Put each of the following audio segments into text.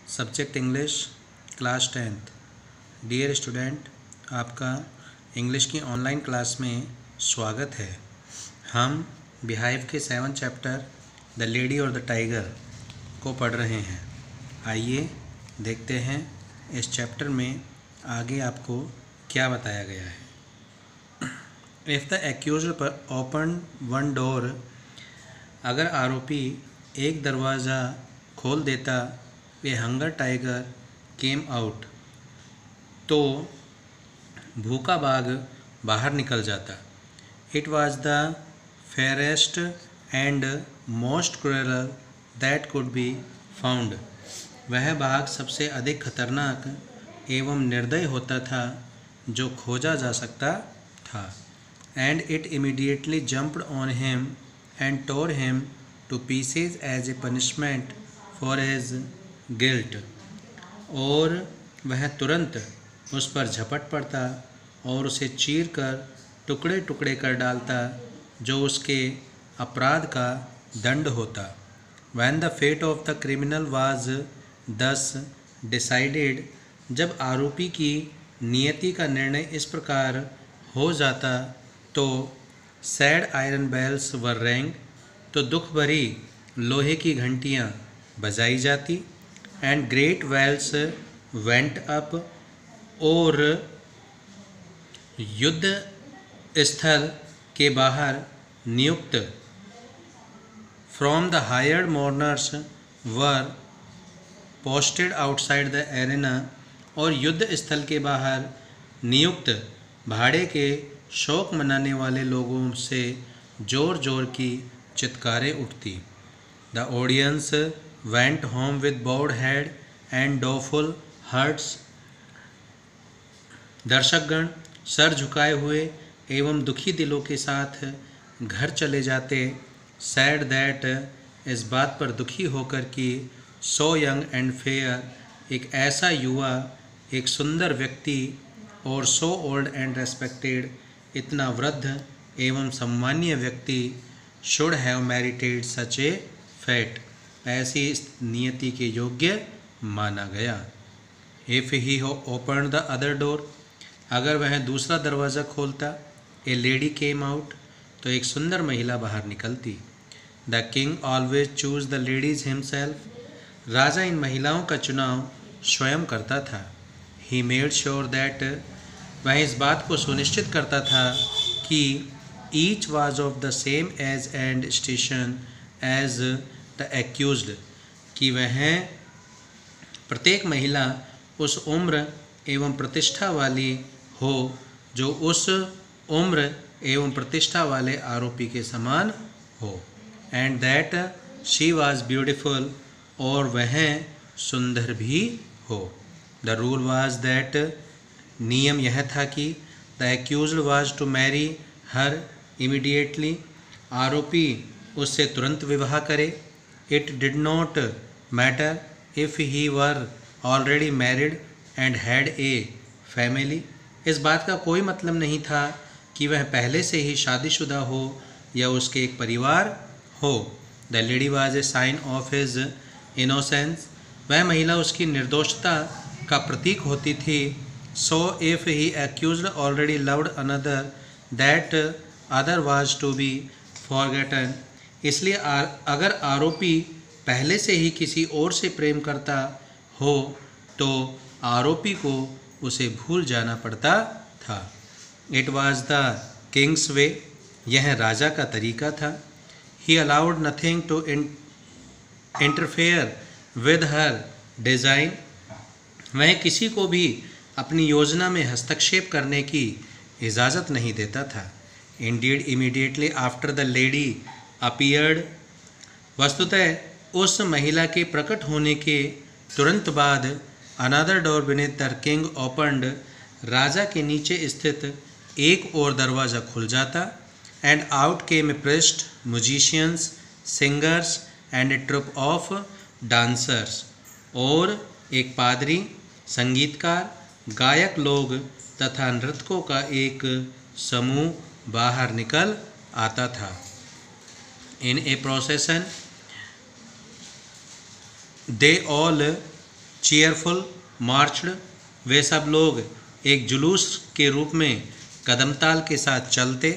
Subject English class 10th। Dear student, आपका English की online class में स्वागत है। हम बिहाइव के 7th चैप्टर द लेडी और द टाइगर को पढ़ रहे हैं। आइए देखते हैं इस चैप्टर में आगे आपको क्या बताया गया है। If the accused open one door, अगर आरोपी एक दरवाज़ा खोल देता, a hunger tiger came out, तो भूखा बाघ बाहर निकल जाता। It was the fairest and most crural that could be found, वह बाघ सबसे अधिक खतरनाक एवं निर्दय होता था जो खोजा जा सकता था। And it immediately jumped on him and tore him to pieces as a punishment for his guilt, और वह तुरंत उस पर झपट पड़ता और उसे चीर कर टुकड़े टुकड़े कर डालता जो उसके अपराध का दंड होता। When the fate of the criminal was thus decided, जब आरोपी की नियति का निर्णय इस प्रकार हो जाता तो sad iron bells were rang, तो दुख भरी लोहे की घंटियाँ बजाई जाती। And great wails went up, और युद्ध स्थल के बाहर नियुक्त from the hired mourners were posted outside the arena, और युद्ध स्थल के बाहर नियुक्त भाड़े के शौक मनाने वाले लोगों से जोर जोर की चित्कारें उठती। The audience went home with bowed head and doleful hearts, दर्शकगण सर झुकाए हुए एवं दुखी दिलों के साथ घर चले जाते। सैड दैट, इस बात पर दुखी होकर कि सो यंग एंड फेयर, एक ऐसा युवा एक सुंदर व्यक्ति, और सो ओल्ड एंड रेस्पेक्टेड, इतना वृद्ध एवं सम्मानीय व्यक्ति, should have merited such a fate, ऐसी नियति के योग्य माना गया। इफ़ ही हो ओपन द अदर डोर, अगर वह दूसरा दरवाज़ा खोलता, ए लेडी केम आउट, तो एक सुंदर महिला बाहर निकलती। The king always choose the ladies himself, राजा इन महिलाओं का चुनाव स्वयं करता था। ही मेड श्योर दैट, वह इस बात को सुनिश्चित करता था कि each was of the same age and station as the accused, कि वह प्रत्येक महिला उस उम्र एवं प्रतिष्ठा वाली हो जो उस उम्र एवं प्रतिष्ठा वाले आरोपी के समान हो। And that she was beautiful, और वह सुंदर भी हो। द रूल वाज दैट, नियम यह था कि the accused was to marry her immediately, आरोपी उससे तुरंत विवाह करे। It did not matter if he were already married and had a family, इस बात का कोई मतलब नहीं था कि वह पहले से ही शादीशुदा हो या उसके एक परिवार हो। The lady was a sign of his innocence, वह महिला उसकी निर्दोषता का प्रतीक होती थी। So if he accused already loved another, that other was to be forgotten, इसलिए अगर आरोपी पहले से ही किसी और से प्रेम करता हो तो आरोपी को उसे भूल जाना पड़ता था। It was the king's way, यह राजा का तरीका था। He allowed nothing to interfere with her design, वह किसी को भी अपनी योजना में हस्तक्षेप करने की इजाज़त नहीं देता था। Indeed immediately after the lady appeared, वस्तुतः उस महिला के प्रकट होने के तुरंत बाद another door beneath the king opened, राजा के नीचे स्थित एक और दरवाज़ा खुल जाता। And out came a priest, musicians, singers and a troupe of dancers, और एक पादरी, संगीतकार, गायक लोग तथा नृतकों का एक समूह बाहर निकल आता था। In a procession they all cheerful marched, वे सब लोग एक जुलूस के रूप में कदमताल के साथ चलते,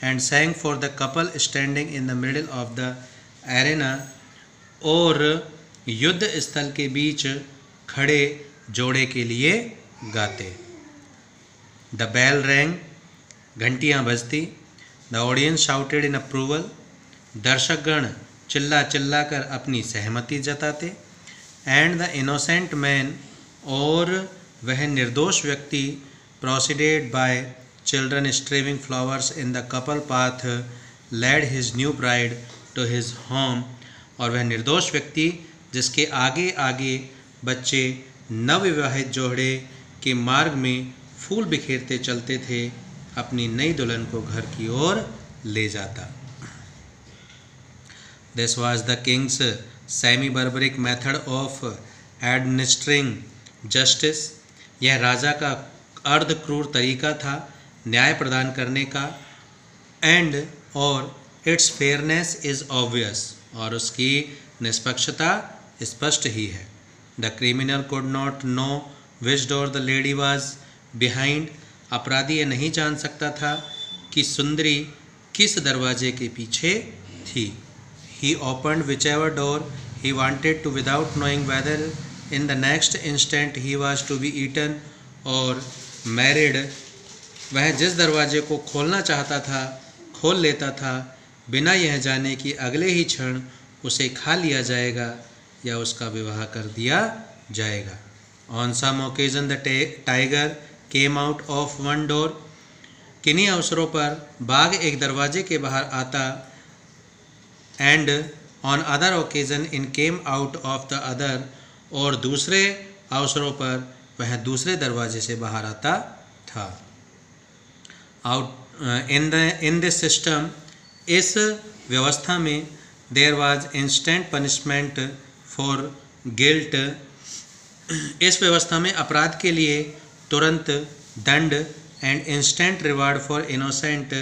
and sang for the couple standing in the middle of the arena, और युद्ध स्थल के बीच खड़े जोड़े के लिए गाते। The bell rang, घंटियाँ बजती। The audience shouted in approval, दर्शकगण चिल्ला चिल्ला कर अपनी सहमति जताते। And the innocent man, और वह निर्दोष व्यक्ति, proceeded by children strewing flowers in the couple path, led his new bride to his home, और वह निर्दोष व्यक्ति जिसके आगे आगे बच्चे नवविवाहित जोड़े के मार्ग में फूल बिखेरते चलते थे, अपनी नई दुल्हन को घर की ओर ले जाता। This was the king's semi-barbaric method of administering justice. यह राजा का अर्ध क्रूर तरीका था न्याय प्रदान करने का। And और its fairness is obvious, और उसकी निष्पक्षता स्पष्ट ही है। The criminal could not know which door the lady was behind. अपराधी यह नहीं जान सकता था कि सुंदरी किस दरवाजे के पीछे थी। He opened whichever door he wanted to without knowing whether in the next instant he was to be eaten or married. वह जिस दरवाजे को खोलना चाहता था खोल लेता था, बिना यह जाने कि अगले ही क्षण उसे खा लिया जाएगा या उसका विवाह कर दिया जाएगा। On some occasion the tiger came out of one door. किन्हीं अवसरों पर बाघ एक दरवाजे के बाहर आता। And on other occasion it came out of the other, और दूसरे अवसरों पर वह दूसरे दरवाजे से बाहर आता था। In this system, इस व्यवस्था में there was instant punishment for guilt. इस व्यवस्था में अपराध के लिए तुरंत दंड and instant reward for innocent,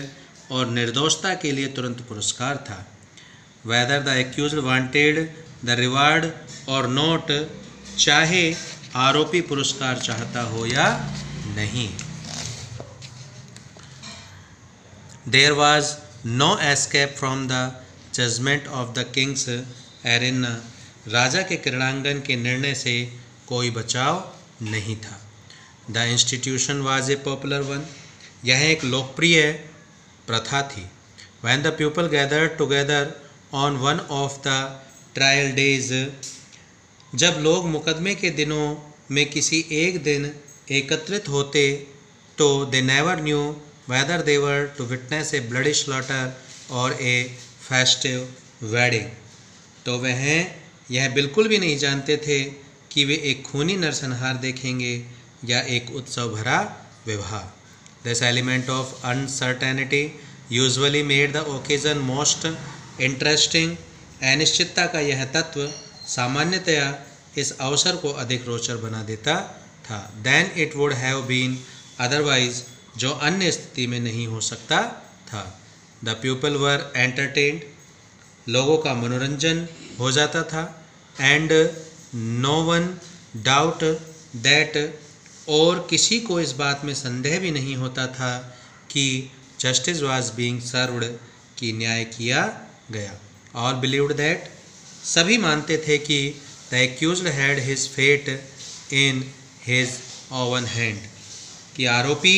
और निर्दोषता के लिए तुरंत पुरस्कार था। Whether the accused wanted the reward or not, चाहे आरोपी पुरस्कार चाहता हो या नहीं। There was no escape from the judgment of the king's arena. राजा के क्रीड़ांगन के निर्णय से कोई बचाव नहीं था। The institution was a popular one. यह एक लोकप्रिय प्रथा थी। When the people gathered together on one of the trial days, जब लोग मुकदमे के दिनों में किसी एक दिन एकत्रित होते, तो they never knew whether they were to witness a bloody slaughter or a festive wedding. तो वह यह बिल्कुल भी नहीं जानते थे कि वे एक खूनी नरसंहार देखेंगे या एक उत्सव भरा विवाह। This element of uncertainty usually made the occasion most interesting. अनिश्चितता का यह तत्व सामान्यतया इस अवसर को अधिक रोचक बना देता था। Then it would have been otherwise, जो अन्य स्थिति में नहीं हो सकता था। The people were entertained, लोगों का मनोरंजन हो जाता था। And no one doubt that, और किसी को इस बात में संदेह भी नहीं होता था कि justice was being served, कि न्याय किया गया। All believed that, सभी मानते थे कि the accused had his fate in his own hand, कि आरोपी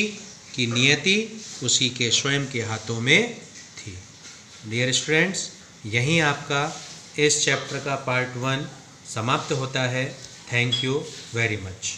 की नियति उसी के स्वयं के हाथों में थी। डियर स्टूडेंट्स, यहीं आपका इस चैप्टर का पार्ट 1 समाप्त होता है। Thank you very much.